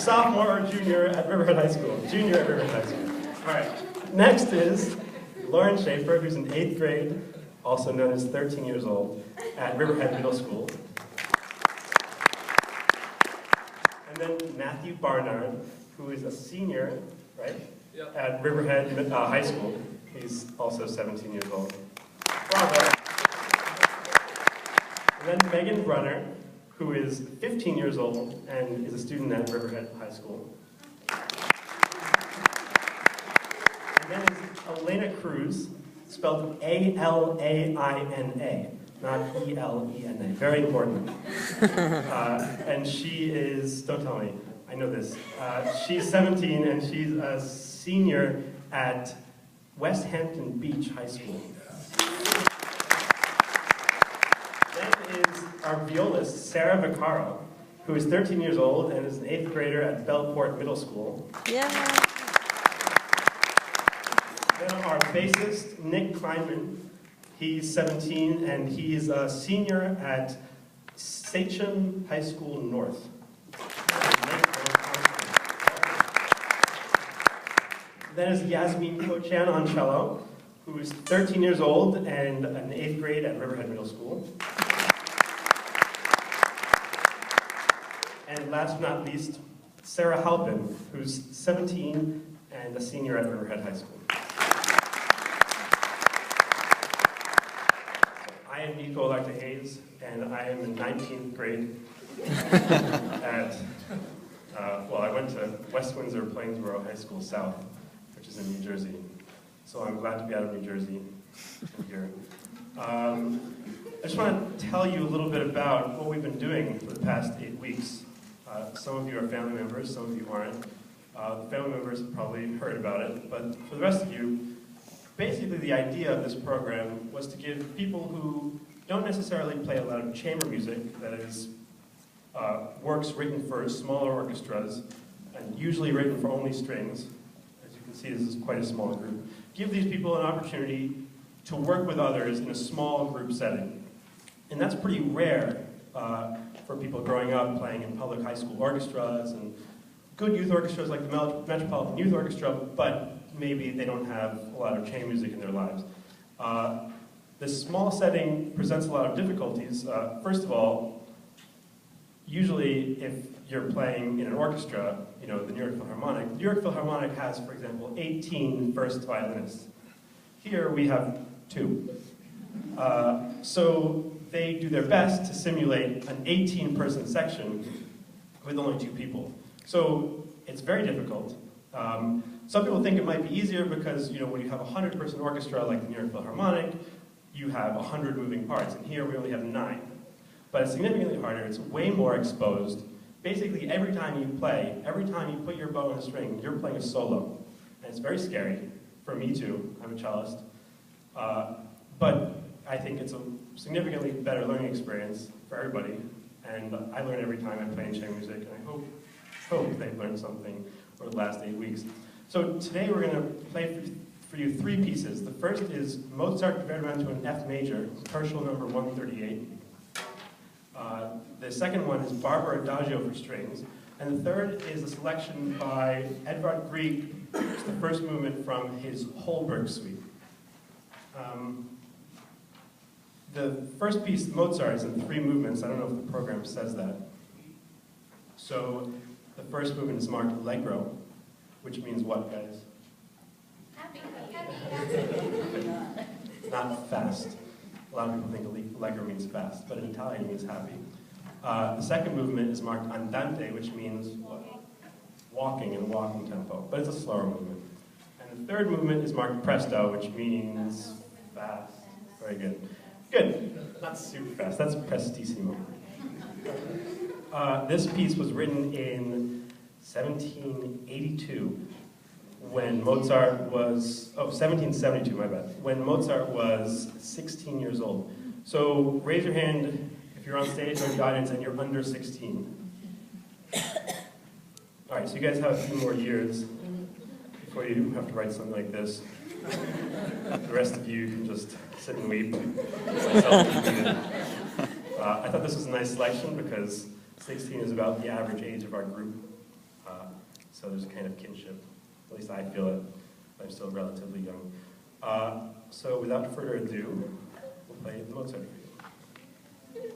sophomore or junior at Riverhead High School. Junior at Riverhead High School. All right. Next is Lauren Schaefer, who's in 8th grade, also known as 13 years old, at Riverhead Middle School. And then Matthew Barnard, who is a senior, right, at Riverhead High School. He's also 17 years old. Bravo. And then Megan Brunner, who is 15 years old and is a student at Riverhead High School. And then is Elena Cruz, spelled A-L-A-I-N-A, not E-L-E-N-A. Very important. And she is, don't tell me, I know this. She's 17 and she's a senior at West Hampton Beach High School. Then is our violist, Sarah Vaccaro, who is 13 years old and is an 8th grader at Bellport Middle School. Yeah. Then our bassist, Nick Kleinman. He's 17 and he's a senior at Sachem High School North. Then is Yasmin Kochan on cello, who is 13 years old and in 8th grade at Riverhead Middle School. And last but not least, Sarah Halpin, who's 17 and a senior at Riverhead High School. I am Nico Electa Hayes, and I am in 19th grade at, well, I went to West Windsor Plainsboro High School South, which is in New Jersey. So I'm glad to be out of New Jersey here. I just want to tell you a little bit about what we've been doing for the past 8 weeks. Some of you are family members, some of you aren't. The family members have probably heard about it, but for the rest of you, basically the idea of this program was to give people who don't necessarily play a lot of chamber music, that is, works written for smaller orchestras, and usually written for only strings. As you can see, this is quite a small group. Give these people an opportunity to work with others in a small group setting. And that's pretty rare for people growing up playing in public high school orchestras and good youth orchestras like the Metropolitan Youth Orchestra, but maybe they don't have a lot of chamber music in their lives. This small setting presents a lot of difficulties. First of all, usually if you're playing in an orchestra, you know, the New York Philharmonic, the New York Philharmonic has, for example, 18 first violinists. Here we have 2. So they do their best to simulate an 18-person section with only 2 people. So it's very difficult. Some people think it might be easier because, you know, when you have a 100-person orchestra like the New York Philharmonic, you have 100 moving parts, and here we only have 9. But it's significantly harder, it's way more exposed. Basically, every time you play, every time you put your bow on a string, you're playing a solo. And it's very scary, for me too, I'm a cellist. But I think it's a significantly better learning experience for everybody, and I learn every time I play in chamber music, and I hope they've learned something over the last 8 weeks. So today we're going to play for you 3 pieces. The first is Mozart Concerto in F major, Herschel number 138. The second one is Barber Adagio for strings. And the third is a selection by Edvard Grieg. It's the first movement from his Holberg suite. The first piece, Mozart, is in 3 movements. I don't know if the program says that. So the first movement is marked Allegro, which means what, guys? Happy. Not fast. A lot of people think Allegro means fast, but in Italian it means happy. The second movement is marked Andante, which means what? Walking in a walking tempo, but it's a slower movement. And the third movement is marked Presto, which means fast. Very good. Good. Not super fast. That's prestissimo. This piece was written in 1782 when Mozart was, 1772, my bad, when Mozart was 16 years old. So raise your hand if you're on stage or in the audience and you're under 16. All right, so you guys have a few more years before you have to write something like this. The rest of you can just sit and weep. I thought this was a nice selection because 16 is about the average age of our group. so there's a kind of kinship. At least I feel it. I'm still relatively young. So without further ado, we'll play the Mozart for you.